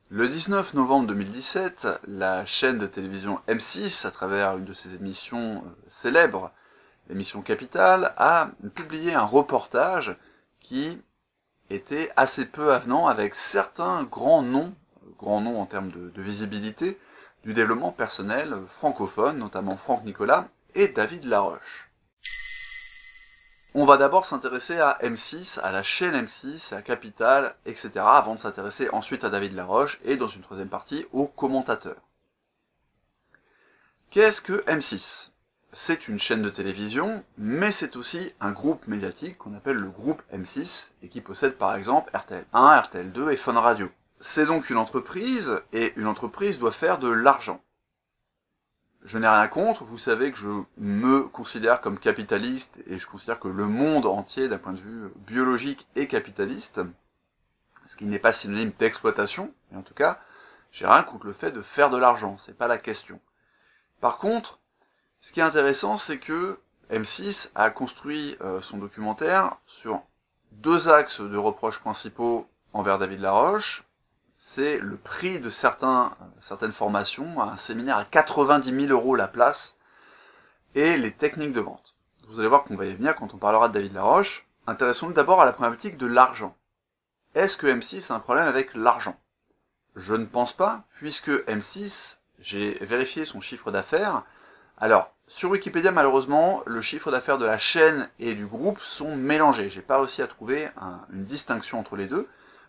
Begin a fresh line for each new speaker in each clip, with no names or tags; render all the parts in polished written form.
Le 19 novembre 2017, la chaîne de télévision M6, à travers une de ses émissions célèbres, l'émission Capital, a publié un reportage qui était assez peu avenant avec certains grands noms en termes de visibilité, du développement personnel francophone, notamment Franck Nicolas et David Laroche. On va d'abord s'intéresser à M6, à la chaîne M6, à Capital, etc., avant de s'intéresser ensuite à David Laroche et dans une troisième partie aux commentateurs. Qu'est-ce que M6 ? C'est une chaîne de télévision, mais c'est aussi un groupe médiatique qu'on appelle le groupe M6 et qui possède par exemple RTL1, RTL2 et Fun Radio. C'est donc une entreprise, et une entreprise doit faire de l'argent. Je n'ai rien contre, vous savez que je me considère comme capitaliste, et je considère que le monde entier, d'un point de vue biologique, est capitaliste, ce qui n'est pas synonyme d'exploitation, mais en tout cas, j'ai rien contre le fait de faire de l'argent, c'est pas la question. Par contre, ce qui est intéressant, c'est que M6 a construit son documentaire sur deux axes de reproches principaux envers David Laroche. C'est le prix de certaines formations, un séminaire à 90 000 € la place, et les techniques de vente. Vous allez voir qu'on va y venir quand on parlera de David Laroche. Intéressons-nous d'abord à la problématique de l'argent. Est-ce que M6 a un problème avec l'argent ? Je ne pense pas, puisque M6, j'ai vérifié son chiffre d'affaires. Alors, sur Wikipédia, malheureusement, le chiffre d'affaires de la chaîne et du groupe sont mélangés. J'ai pas réussi à trouver une distinction entre les deux.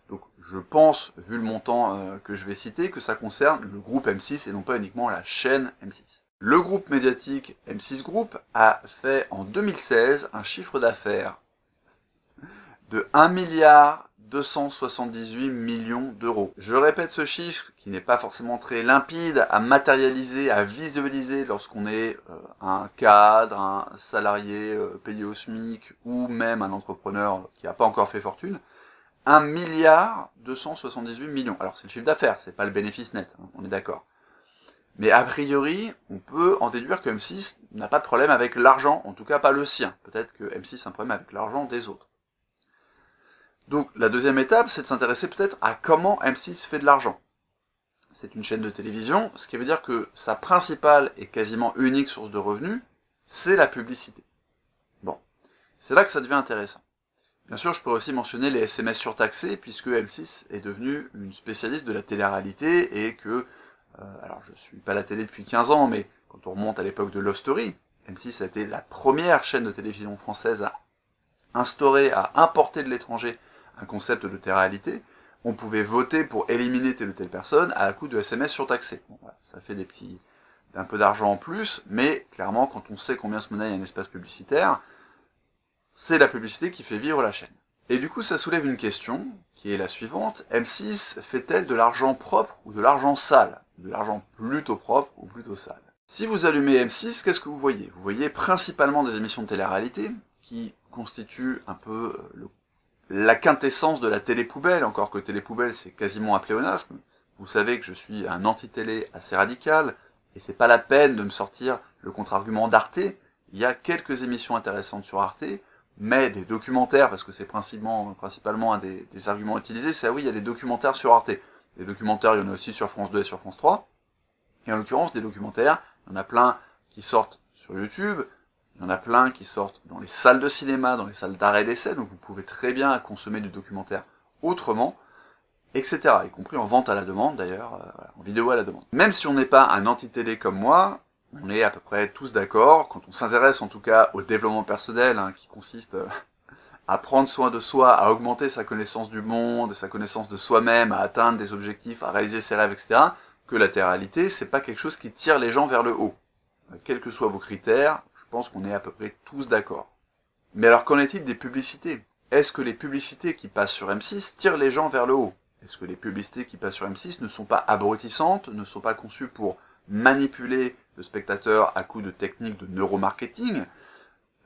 Donc je pense, vu le montant que je vais citer, que ça concerne le groupe M6 et non pas uniquement la chaîne M6. Le groupe médiatique M6 Group a fait en 2016 un chiffre d'affaires de 1,278 milliard d'euros. Je répète ce chiffre, qui n'est pas forcément très limpide à matérialiser, à visualiser lorsqu'on est un cadre, un salarié payé au SMIC ou même un entrepreneur qui n'a pas encore fait fortune. 1,278 milliard. Alors c'est le chiffre d'affaires, c'est pas le bénéfice net, hein, on est d'accord. Mais a priori, on peut en déduire que M6 n'a pas de problème avec l'argent, en tout cas pas le sien. Peut-être que M6 a un problème avec l'argent des autres. Donc la deuxième étape, c'est de s'intéresser peut-être à comment M6 fait de l'argent. C'est une chaîne de télévision, ce qui veut dire que sa principale et quasiment unique source de revenus, c'est la publicité. Bon, c'est là que ça devient intéressant. Bien sûr, je pourrais aussi mentionner les SMS surtaxés, puisque M6 est devenu une spécialiste de la télé-réalité, et que, alors je suis pas à la télé depuis 15 ans, mais quand on remonte à l'époque de Love Story, M6 a été la première chaîne de télévision française à instaurer, à importer de l'étranger un concept de télé-réalité. On pouvait voter pour éliminer telle ou telle personne à coup de SMS surtaxés. Bon, voilà, ça fait un peu d'argent en plus, mais clairement, quand on sait combien se monnaie un espace publicitaire, c'est la publicité qui fait vivre la chaîne. Et du coup, ça soulève une question, qui est la suivante. M6 fait-elle de l'argent propre ou de l'argent sale ? De l'argent plutôt propre ou plutôt sale ? Si vous allumez M6, qu'est-ce que vous voyez ? Vous voyez principalement des émissions de télé-réalité, qui constituent un peu la quintessence de la télé-poubelle, encore que télé-poubelle c'est quasiment un pléonasme. Vous savez que je suis un anti-télé assez radical, et c'est pas la peine de me sortir le contre-argument d'Arte. Il y a quelques émissions intéressantes sur Arte, mais des documentaires, parce que c'est principalement un des arguments utilisés, c'est oui, il y a des documentaires sur Arte. Des documentaires, il y en a aussi sur France 2 et sur France 3. Et en l'occurrence, des documentaires, il y en a plein qui sortent sur YouTube, il y en a plein qui sortent dans les salles de cinéma, dans les salles d'arrêt d'essai, donc vous pouvez très bien consommer du documentaire autrement, etc. Y compris en vente à la demande d'ailleurs, en vidéo à la demande. Même si on n'est pas un anti-télé comme moi, on est à peu près tous d'accord, quand on s'intéresse en tout cas au développement personnel, qui consiste à prendre soin de soi, à augmenter sa connaissance du monde, sa connaissance de soi-même, à atteindre des objectifs, à réaliser ses rêves, etc., que la télé-réalité, c'est pas quelque chose qui tire les gens vers le haut. Quels que soient vos critères, je pense qu'on est à peu près tous d'accord. Mais alors qu'en est-il des publicités ? Est-ce que les publicités qui passent sur M6 tirent les gens vers le haut ? Est-ce que les publicités qui passent sur M6 ne sont pas abrutissantes, ne sont pas conçues pour manipuler le spectateur à coup de techniques de neuromarketing ?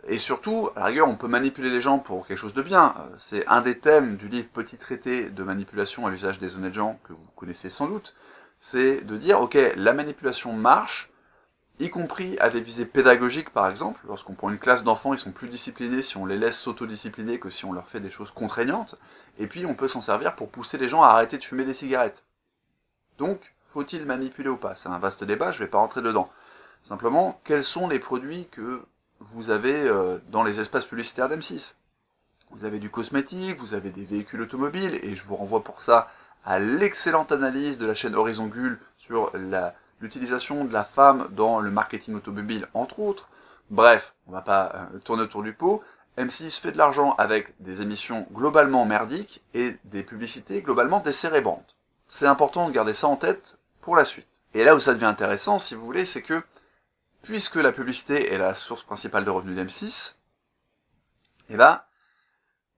Et surtout, à la rigueur, on peut manipuler les gens pour quelque chose de bien. C'est un des thèmes du livre Petit traité de manipulation à l'usage des honnêtes gens, que vous connaissez sans doute. C'est de dire, ok, la manipulation marche, y compris à des visées pédagogiques par exemple. Lorsqu'on prend une classe d'enfants, ils sont plus disciplinés si on les laisse s'autodiscipliner que si on leur fait des choses contraignantes. Et puis on peut s'en servir pour pousser les gens à arrêter de fumer des cigarettes. Donc, faut-il manipuler ou pas? C'est un vaste débat, je ne vais pas rentrer dedans. Simplement, quels sont les produits que vous avez dans les espaces publicitaires d'M6? Vous avez du cosmétique, vous avez des véhicules automobiles, et je vous renvoie pour ça à l'excellente analyse de la chaîne Horizon Gull sur l'utilisation de la femme dans le marketing automobile, entre autres. Bref, on va pas tourner autour du pot. M6 fait de l'argent avec des émissions globalement merdiques et des publicités globalement décérébrantes. C'est important de garder ça en tête pour la suite. Et là où ça devient intéressant, si vous voulez, c'est que, puisque la publicité est la source principale de revenus d'M6, eh ben,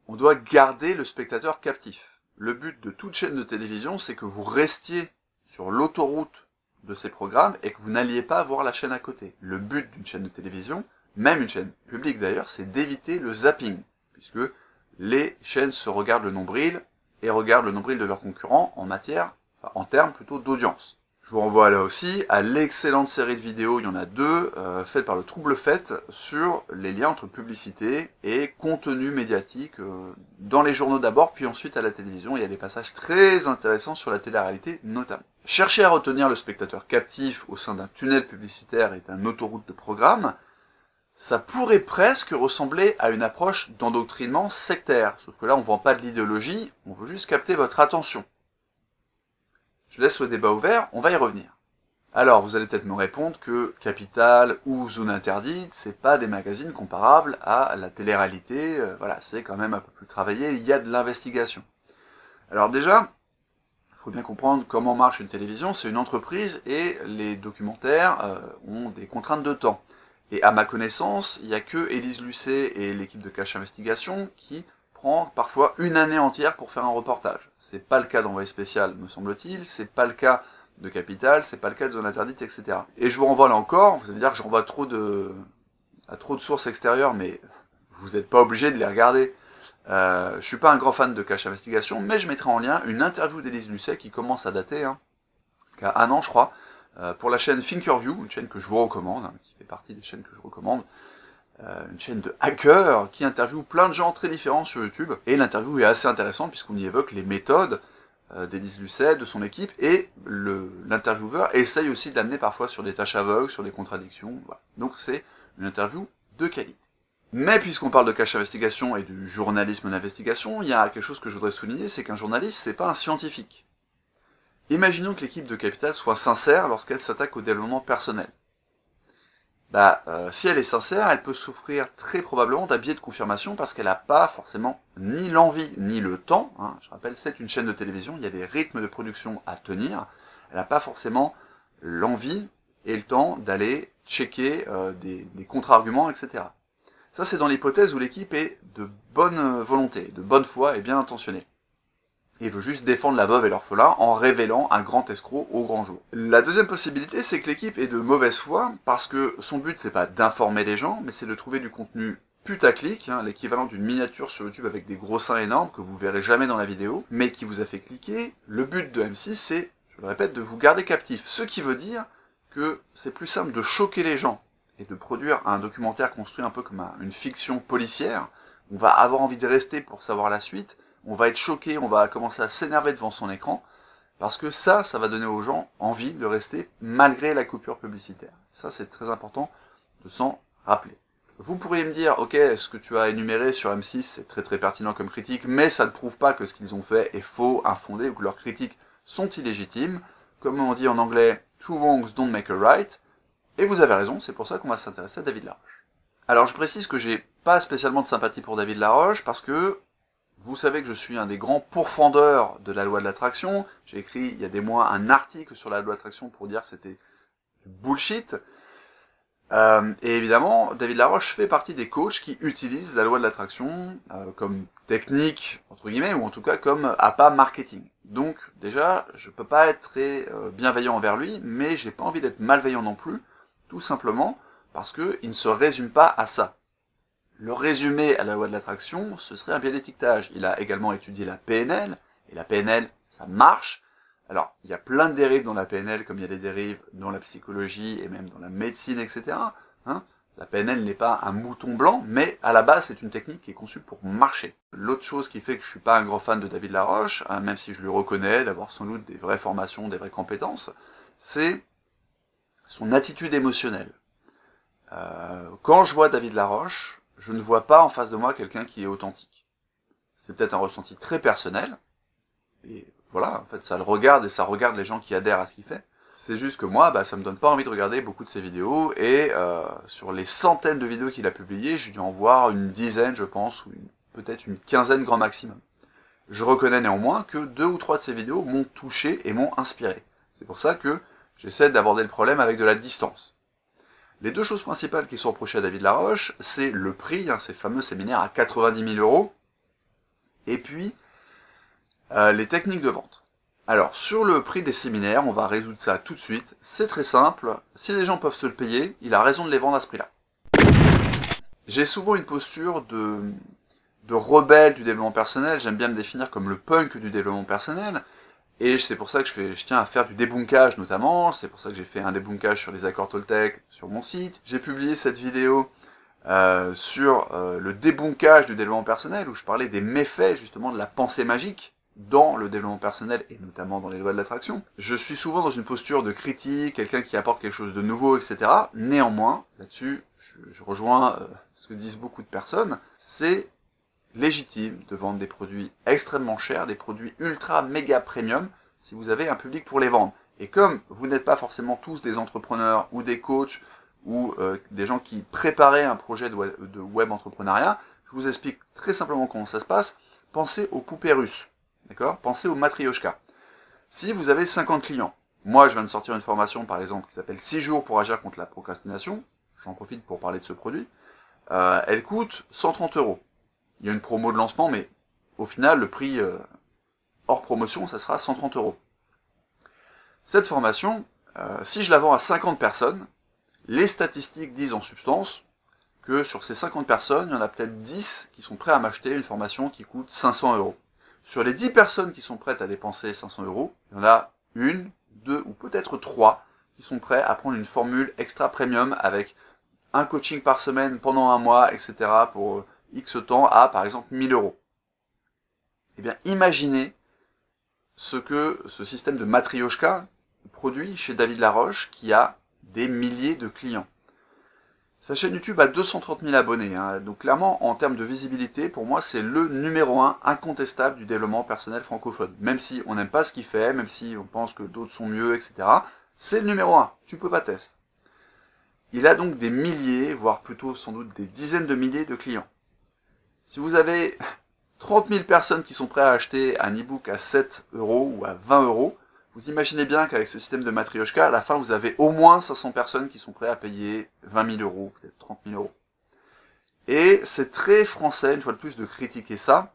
on doit garder le spectateur captif. Le but de toute chaîne de télévision, c'est que vous restiez sur l'autoroute de ces programmes et que vous n'alliez pas voir la chaîne à côté. Le but d'une chaîne de télévision, même une chaîne publique d'ailleurs, c'est d'éviter le zapping, puisque les chaînes se regardent le nombril et regardent le nombril de leurs concurrents en termes plutôt d'audience. Je vous renvoie là aussi à l'excellente série de vidéos, il y en a deux, faites par le Trouble Fête, sur les liens entre publicité et contenu médiatique, dans les journaux d'abord, puis ensuite à la télévision. Il y a des passages très intéressants sur la télé-réalité notamment. Chercher à retenir le spectateur captif au sein d'un tunnel publicitaire et d'une autoroute de programme, ça pourrait presque ressembler à une approche d'endoctrinement sectaire, sauf que là on ne vend pas de l'idéologie, on veut juste capter votre attention. Je laisse le débat ouvert, on va y revenir. Alors, vous allez peut-être me répondre que Capital ou Zone Interdite, c'est pas des magazines comparables à la télé-réalité, voilà, c'est quand même un peu plus travaillé, il y a de l'investigation. Alors déjà, il faut bien comprendre comment marche une télévision, c'est une entreprise et les documentaires ont des contraintes de temps. Et à ma connaissance, il n'y a que Élise Lucet et l'équipe de Cache Investigation qui prend parfois une année entière pour faire un reportage. C'est pas le cas d'Envoyé Spécial, me semble-t-il, c'est pas le cas de Capital, c'est pas le cas de Zone Interdite, etc. Et je vous renvoie là encore, vous allez me dire que je renvoie à trop de sources extérieures, mais vous n'êtes pas obligé de les regarder. Je suis pas un grand fan de Cache Investigation, mais je mettrai en lien une interview d'Élise Lucet qui commence à dater, qui a 1 an je crois, pour la chaîne Thinkerview, une chaîne que je vous recommande, qui fait partie des chaînes que je recommande, une chaîne de hackers qui interviewe plein de gens très différents sur YouTube, et l'interview est assez intéressante puisqu'on y évoque les méthodes d'Élise Lucet, de son équipe, et l'intervieweur essaye aussi de l'amener parfois sur des tâches aveugles, sur des contradictions, voilà. Donc c'est une interview de qualité. Mais puisqu'on parle de Cache Investigation et du journalisme d'investigation, il y a quelque chose que je voudrais souligner, c'est qu'un journaliste, c'est pas un scientifique. Imaginons que l'équipe de Capital soit sincère lorsqu'elle s'attaque au développement personnel. Si elle est sincère, elle peut souffrir très probablement d'un biais de confirmation parce qu'elle n'a pas forcément ni l'envie ni le temps. Je rappelle, c'est une chaîne de télévision, il y a des rythmes de production à tenir. Elle n'a pas forcément l'envie et le temps d'aller checker des contre-arguments, etc. Ça, c'est dans l'hypothèse où l'équipe est de bonne volonté, de bonne foi et bien intentionnée. Et veut juste défendre la veuve et l'orphelin en révélant un grand escroc au grand jour. La deuxième possibilité, c'est que l'équipe est de mauvaise foi, parce que son but, c'est pas d'informer les gens, mais c'est de trouver du contenu putaclic, l'équivalent d'une miniature sur YouTube avec des gros seins énormes que vous verrez jamais dans la vidéo, mais qui vous a fait cliquer. Le but de M6, c'est, je le répète, de vous garder captif. Ce qui veut dire que c'est plus simple de choquer les gens et de produire un documentaire construit un peu comme une fiction policière. On va avoir envie de rester pour savoir la suite, on va être choqué, on va commencer à s'énerver devant son écran, parce que ça va donner aux gens envie de rester malgré la coupure publicitaire. Ça, c'est très important de s'en rappeler. Vous pourriez me dire, ok, ce que tu as énuméré sur M6, c'est très très pertinent comme critique, mais ça ne prouve pas que ce qu'ils ont fait est faux, infondé, ou que leurs critiques sont illégitimes. Comme on dit en anglais, two wrongs don't make a right. Et vous avez raison, c'est pour ça qu'on va s'intéresser à David Laroche. Alors je précise que j'ai pas spécialement de sympathie pour David Laroche, parce que vous savez que je suis un des grands pourfendeurs de la loi de l'attraction. J'ai écrit il y a des mois un article sur la loi de l'attraction pour dire que c'était du bullshit. Et évidemment, David Laroche fait partie des coachs qui utilisent la loi de l'attraction comme technique, entre guillemets, ou en tout cas comme appât marketing. Donc déjà, je peux pas être très bienveillant envers lui, mais j'ai pas envie d'être malveillant non plus, tout simplement parce que il ne se résume pas à ça. Le résumé à la loi de l'attraction, ce serait un biais d'étiquetage. Il a également étudié la PNL, et la PNL, ça marche. Alors, il y a plein de dérives dans la PNL, comme il y a des dérives dans la psychologie, et même dans la médecine, etc. La PNL n'est pas un mouton blanc, mais à la base, c'est une technique qui est conçue pour marcher. L'autre chose qui fait que je suis pas un grand fan de David Laroche, hein, même si je lui reconnais d'avoir sans doute des vraies formations, des vraies compétences, c'est son attitude émotionnelle. Quand je vois David Laroche, je ne vois pas en face de moi quelqu'un qui est authentique. C'est peut-être un ressenti très personnel, et voilà, en fait, ça le regarde et ça regarde les gens qui adhèrent à ce qu'il fait. C'est juste que moi, ça me donne pas envie de regarder beaucoup de ses vidéos, et sur les centaines de vidéos qu'il a publiées, j'ai dû en voir une dizaine, je pense, ou peut-être une quinzaine grand maximum. Je reconnais néanmoins que 2 ou 3 de ces vidéos m'ont touché et m'ont inspiré. C'est pour ça que j'essaie d'aborder le problème avec de la distance. Les 2 choses principales qui sont reprochées à David Laroche, c'est le prix, ces fameux séminaires à 90 000 €, et puis les techniques de vente. Alors, sur le prix des séminaires, on va résoudre ça tout de suite. C'est très simple. Si les gens peuvent se le payer, il a raison de les vendre à ce prix-là. J'ai souvent une posture de rebelle du développement personnel. J'aime bien me définir comme le punk du développement personnel. Et c'est pour ça que je tiens à faire du débunkage notamment. C'est pour ça que j'ai fait un débunkage sur les accords Toltec sur mon site. J'ai publié cette vidéo sur le débunkage du développement personnel, où je parlais des méfaits justement de la pensée magique dans le développement personnel, et notamment dans les lois de l'attraction. Je suis souvent dans une posture de critique, quelqu'un qui apporte quelque chose de nouveau, etc. Néanmoins, là-dessus, je rejoins ce que disent beaucoup de personnes, c'est légitime de vendre des produits extrêmement chers, des produits ultra méga premium, si vous avez un public pour les vendre. Et comme vous n'êtes pas forcément tous des entrepreneurs, ou des coachs, ou des gens qui préparaient un projet de web entrepreneuriat, je vous explique très simplement comment ça se passe. Pensez aux poupées russes. D'accord ? Pensez au matrioshka. Si vous avez 50 clients, moi je viens de sortir une formation par exemple qui s'appelle 6 jours pour agir contre la procrastination, j'en profite pour parler de ce produit, elle coûte 130 €. Il y a une promo de lancement, mais au final le prix hors promotion, ça sera 130 €. Cette formation, si je la vends à 50 personnes, les statistiques disent en substance que sur ces 50 personnes, il y en a peut-être 10 qui sont prêts à m'acheter une formation qui coûte 500 €. Sur les 10 personnes qui sont prêtes à dépenser 500 €, il y en a 1, 2 ou peut-être 3 qui sont prêts à prendre une formule extra premium avec un coaching par semaine pendant un mois, etc. pour X temps à, par exemple, 1000 €. Eh bien, imaginez ce que ce système de matrioshka produit chez David Laroche, qui a des milliers de clients. Sa chaîne YouTube a 230 000 abonnés, donc clairement, en termes de visibilité, pour moi, c'est le numéro 1 incontestable du développement personnel francophone. Même si on n'aime pas ce qu'il fait, même si on pense que d'autres sont mieux, etc., c'est le numéro 1, tu peux pas tester. Il a donc des milliers, voire plutôt sans doute des dizaines de milliers de clients. Si vous avez 30 000 personnes qui sont prêtes à acheter un e-book à 7 € ou à 20 €, vous imaginez bien qu'avec ce système de matrioshka, à la fin, vous avez au moins 500 personnes qui sont prêtes à payer 20 000 €, peut-être 30 000 €. Et c'est très français, une fois de plus, de critiquer ça.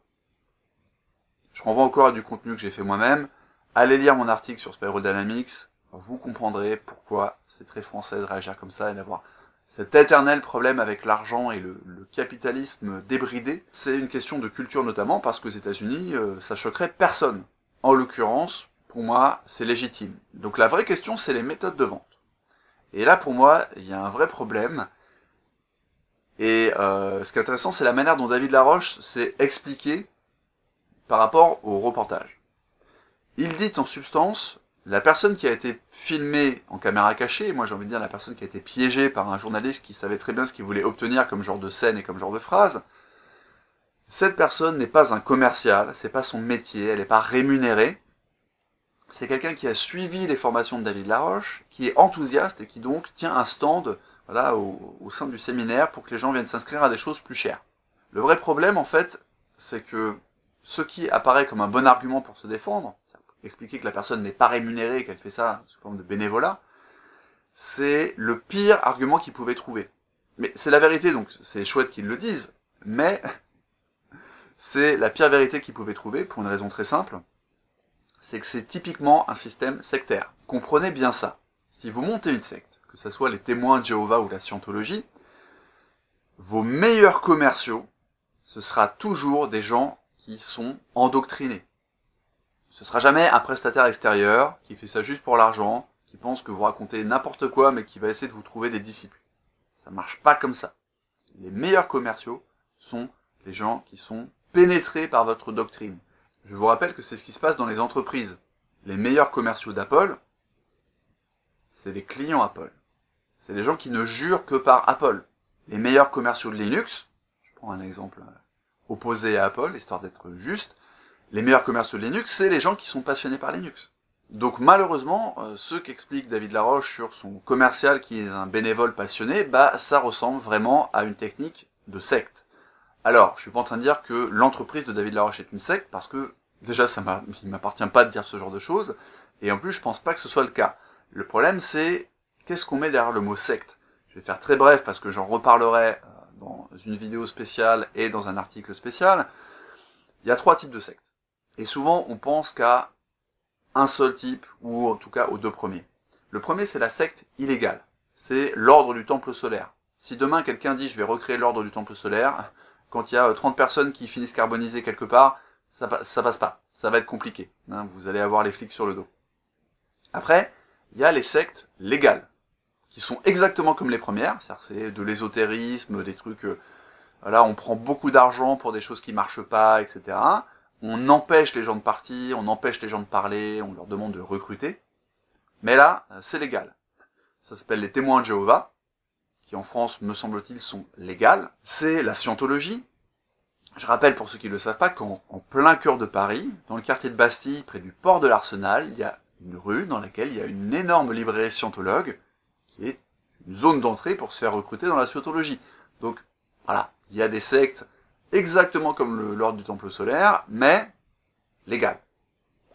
Je renvoie encore à du contenu que j'ai fait moi-même. Allez lire mon article sur Spiral Dynamics, vous comprendrez pourquoi c'est très français de réagir comme ça et d'avoir cet éternel problème avec l'argent et le capitalisme débridé. C'est une question de culture notamment, parce qu'aux États-Unis, ça choquerait personne. En l'occurrence, pour moi, c'est légitime. Donc la vraie question, c'est les méthodes de vente. Et là, pour moi, il y a un vrai problème. Et ce qui est intéressant, c'est la manière dont David Laroche s'est expliqué par rapport au reportage. Il dit en substance, la personne qui a été filmée en caméra cachée, moi j'ai envie de dire la personne qui a été piégée par un journaliste qui savait très bien ce qu'il voulait obtenir comme genre de scène et comme genre de phrase, cette personne n'est pas un commercial, c'est pas son métier, elle n'est pas rémunérée. C'est quelqu'un qui a suivi les formations de David Laroche, qui est enthousiaste et qui donc tient un stand au sein du séminaire pour que les gens viennent s'inscrire à des choses plus chères. Le vrai problème, en fait, c'est que ce qui apparaît comme un bon argument pour se défendre, expliquer que la personne n'est pas rémunérée, qu'elle fait ça sous forme de bénévolat, c'est le pire argument qu'ils pouvaient trouver. Mais c'est la vérité, donc c'est chouette qu'ils le disent, mais c'est la pire vérité qu'ils pouvaient trouver pour une raison très simple, c'est que c'est typiquement un système sectaire. Comprenez bien ça. Si vous montez une secte, que ce soit les témoins de Jéhovah ou la scientologie, vos meilleurs commerciaux, ce sera toujours des gens qui sont endoctrinés. Ce sera jamais un prestataire extérieur qui fait ça juste pour l'argent, qui pense que vous racontez n'importe quoi mais qui va essayer de vous trouver des disciples. Ça marche pas comme ça. Les meilleurs commerciaux sont les gens qui sont pénétrés par votre doctrine. Je vous rappelle que c'est ce qui se passe dans les entreprises. Les meilleurs commerciaux d'Apple, c'est les clients Apple. C'est les gens qui ne jurent que par Apple. Les meilleurs commerciaux de Linux, je prends un exemple opposé à Apple, histoire d'être juste, les meilleurs commerciaux de Linux, c'est les gens qui sont passionnés par Linux. Donc malheureusement, ce qu'explique David Laroche sur son commercial qui est un bénévole passionné, bah ça ressemble vraiment à une technique de secte. Alors, je suis pas en train de dire que l'entreprise de David Laroche est une secte, parce que déjà il m'appartient pas de dire ce genre de choses, et en plus je pense pas que ce soit le cas. Le problème c'est, qu'est-ce qu'on met derrière le mot secte? Je vais faire très bref parce que j'en reparlerai dans une vidéo spéciale et dans un article spécial. Il y a 3 types de sectes. Et souvent on pense qu'à un seul type, ou en tout cas aux 2 premiers. Le premier c'est la secte illégale. C'est l'ordre du temple solaire. Si demain quelqu'un dit je vais recréer l'ordre du temple solaire, quand il y a 30 personnes qui finissent carbonisées quelque part, ça passe pas. Ça va être compliqué. Vous allez avoir les flics sur le dos. Après, il y a les sectes légales, qui sont exactement comme les premières, c'est-à-dire c'est de l'ésotérisme, des trucs, voilà, on prend beaucoup d'argent pour des choses qui marchent pas, etc. On empêche les gens de partir, on empêche les gens de parler, on leur demande de recruter. Mais là, c'est légal. Ça s'appelle les témoins de Jéhovah, qui en France, me semble-t-il, sont légales. C'est la scientologie. Je rappelle pour ceux qui ne le savent pas qu'en plein cœur de Paris, dans le quartier de Bastille, près du port de l'Arsenal, il y a une rue dans laquelle il y a une énorme librairie scientologue, qui est une zone d'entrée pour se faire recruter dans la scientologie. Donc, voilà, il y a des sectes exactement comme l'ordre du temple solaire, mais légales.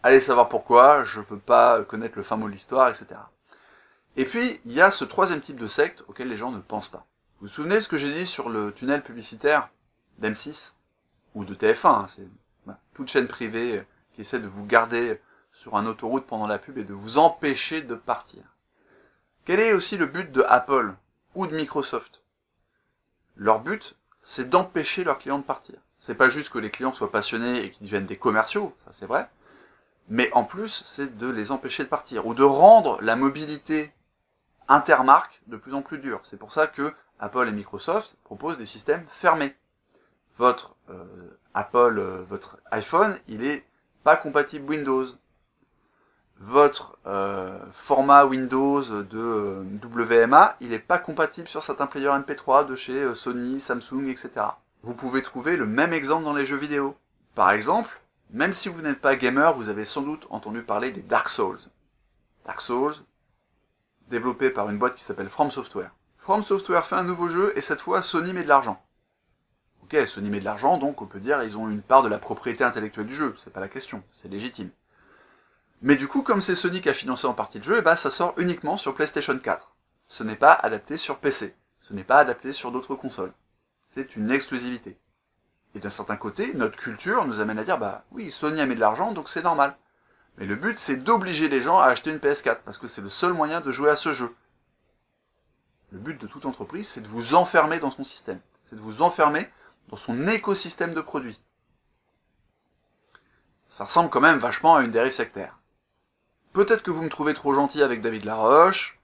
Allez savoir pourquoi, je veux pas connaître le fin mot de l'histoire, etc. Et puis, il y a ce 3e type de secte auquel les gens ne pensent pas. Vous vous souvenez de ce que j'ai dit sur le tunnel publicitaire d'M6 ou de TF1, c'est toute chaîne privée qui essaie de vous garder sur un autoroute pendant la pub et de vous empêcher de partir. Quel est aussi le but de Apple ou de Microsoft? Leur but, c'est d'empêcher leurs clients de partir. C'est pas juste que les clients soient passionnés et qu'ils deviennent des commerciaux, ça c'est vrai, mais en plus, c'est de les empêcher de partir, ou de rendre la mobilité intermarque de plus en plus dure. C'est pour ça que Apple et Microsoft proposent des systèmes fermés. Votre votre iPhone, il est pas compatible Windows. Votre format Windows de WMA, il est pas compatible sur certains players MP3 de chez Sony, Samsung, etc. Vous pouvez trouver le même exemple dans les jeux vidéo. Par exemple, même si vous n'êtes pas gamer, vous avez sans doute entendu parler des Dark Souls. Dark Souls, développé par une boîte qui s'appelle From Software. From Software fait un nouveau jeu et cette fois Sony met de l'argent. Ok, Sony met de l'argent, donc on peut dire ils ont une part de la propriété intellectuelle du jeu, c'est pas la question, c'est légitime. Mais du coup, comme c'est Sony qui a financé en partie le jeu, ça sort uniquement sur PlayStation 4. Ce n'est pas adapté sur PC, ce n'est pas adapté sur d'autres consoles. C'est une exclusivité. Et d'un certain côté, notre culture nous amène à dire, oui, Sony a mis de l'argent, donc c'est normal. Mais le but, c'est d'obliger les gens à acheter une PS4, parce que c'est le seul moyen de jouer à ce jeu. Le but de toute entreprise, c'est de vous enfermer dans son système. C'est de vous enfermer dans son écosystème de produits. Ça ressemble quand même vachement à une dérive sectaire. Peut-être que vous me trouvez trop gentil avec David Laroche,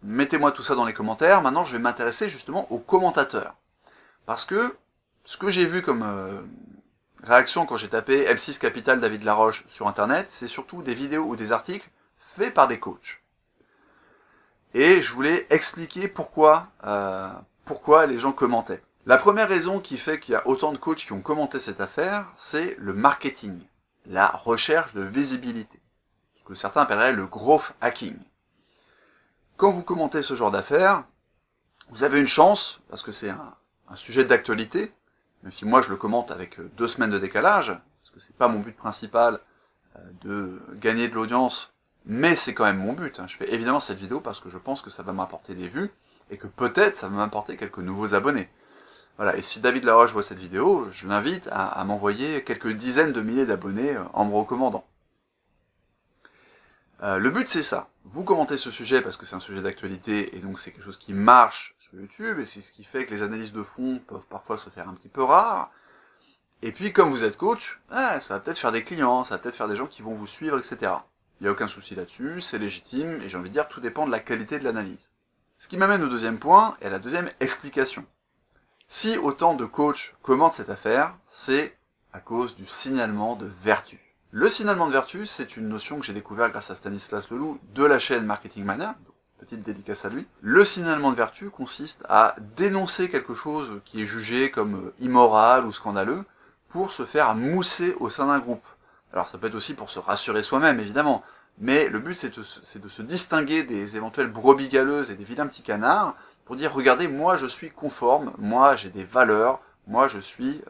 mettez-moi tout ça dans les commentaires, maintenant je vais m'intéresser justement aux commentateurs. Parce que, ce que j'ai vu comme réaction quand j'ai tapé M6 Capital David Laroche sur internet, c'est surtout des vidéos ou des articles faits par des coachs. Et je voulais expliquer pourquoi les gens commentaient. La première raison qui fait qu'il y a autant de coachs qui ont commenté cette affaire, c'est le marketing, la recherche de visibilité. Ce que certains appelleraient le growth hacking. Quand vous commentez ce genre d'affaires, vous avez une chance, parce que c'est un sujet d'actualité, même si moi je le commente avec 2 semaines de décalage, parce que c'est pas mon but principal de gagner de l'audience, mais c'est quand même mon but. Je fais évidemment cette vidéo parce que je pense que ça va m'apporter des vues, et que peut-être ça va m'apporter quelques nouveaux abonnés. Voilà, et si David Laroche voit cette vidéo, je l'invite à m'envoyer quelques dizaines de milliers d'abonnés en me recommandant. Le but c'est ça, vous commentez ce sujet parce que c'est un sujet d'actualité et donc c'est quelque chose qui marche sur YouTube et c'est ce qui fait que les analyses de fond peuvent parfois se faire un petit peu rares. Et puis comme vous êtes coach, ça va peut-être faire des clients, ça va peut-être faire des gens qui vont vous suivre, etc. Il n'y a aucun souci là-dessus, c'est légitime et j'ai envie de dire tout dépend de la qualité de l'analyse. Ce qui m'amène au deuxième point et à la deuxième explication. Si autant de coachs commentent cette affaire, c'est à cause du signalement de vertu. Le signalement de vertu, c'est une notion que j'ai découvert grâce à Stanislas Leloup de la chaîne Marketing Mania, petite dédicace à lui. Le signalement de vertu consiste à dénoncer quelque chose qui est jugé comme immoral ou scandaleux pour se faire mousser au sein d'un groupe. Alors ça peut être aussi pour se rassurer soi-même, évidemment, mais le but c'est de se distinguer des éventuelles brebis galeuses et des vilains petits canards pour dire, regardez, moi je suis conforme, moi j'ai des valeurs, moi je suis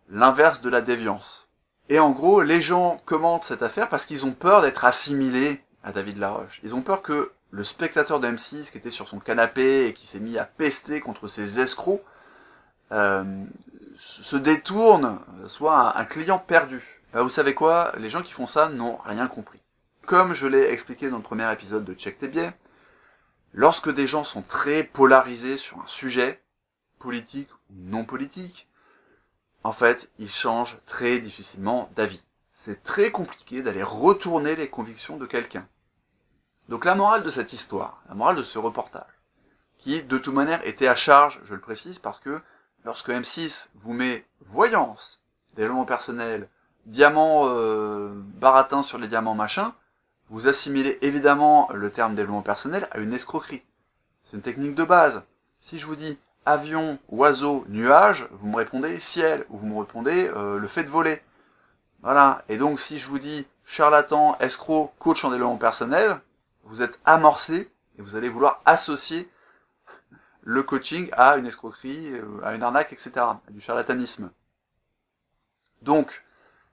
l'inverse de la déviance. Et en gros, les gens commentent cette affaire parce qu'ils ont peur d'être assimilés à David Laroche. Ils ont peur que le spectateur de M6 qui était sur son canapé et qui s'est mis à pester contre ces escrocs se détourne, soit un client perdu. Vous savez quoi, les gens qui font ça n'ont rien compris. Comme je l'ai expliqué dans le premier épisode de Check tes biais, lorsque des gens sont très polarisés sur un sujet, politique ou non politique, en fait, ils changent très difficilement d'avis. C'est très compliqué d'aller retourner les convictions de quelqu'un. Donc la morale de cette histoire, la morale de ce reportage, qui de toute manière était à charge, je le précise, parce que lorsque M6 vous met voyance, développement personnel, diamants baratin sur les diamants machin, vous assimilez évidemment le terme développement personnel à une escroquerie. C'est une technique de base. Si je vous dis avion, oiseau, nuage, vous me répondez ciel, ou vous me répondez le fait de voler. Voilà. Et donc si je vous dis charlatan, escroc, coach en développement personnel, vous êtes amorcé et vous allez vouloir associer le coaching à une escroquerie, à une arnaque, etc., à du charlatanisme. Donc,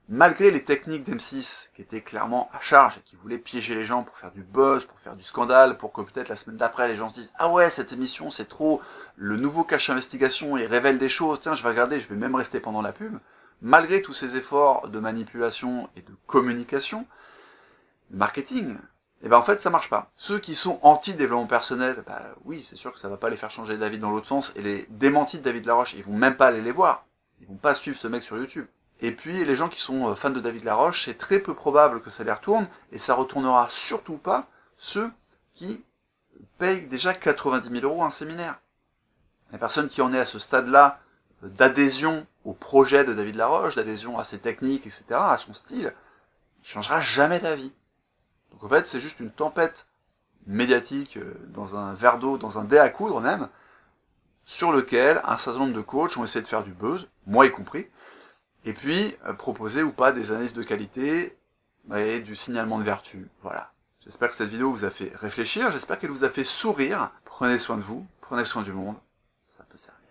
malgré les techniques d'M6 qui étaient clairement à charge et qui voulaient piéger les gens pour faire du buzz, pour faire du scandale, pour que peut-être la semaine d'après les gens se disent « Ah ouais, cette émission c'est trop, le nouveau cache investigation, il révèle des choses, tiens je vais regarder, je vais même rester pendant la pub », malgré tous ces efforts de manipulation et de communication, marketing, et en fait ça marche pas. Ceux qui sont anti-développement personnel, oui c'est sûr que ça va pas les faire changer d'avis dans l'autre sens, et les démentis de David Laroche, ils vont même pas aller les voir, ils vont pas suivre ce mec sur YouTube. Et puis les gens qui sont fans de David Laroche, c'est très peu probable que ça les retourne, et ça retournera surtout pas ceux qui payent déjà 90 000 € un séminaire. La personne qui en est à ce stade-là d'adhésion au projet de David Laroche, d'adhésion à ses techniques, etc., à son style, il changera jamais d'avis. Donc en fait, c'est juste une tempête médiatique dans un verre d'eau, dans un dé à coudre même, sur lequel un certain nombre de coachs ont essayé de faire du buzz, moi y compris, et puis proposer ou pas des analyses de qualité et du signalement de vertu. Voilà. J'espère que cette vidéo vous a fait réfléchir, j'espère qu'elle vous a fait sourire. Prenez soin de vous, prenez soin du monde, ça peut servir.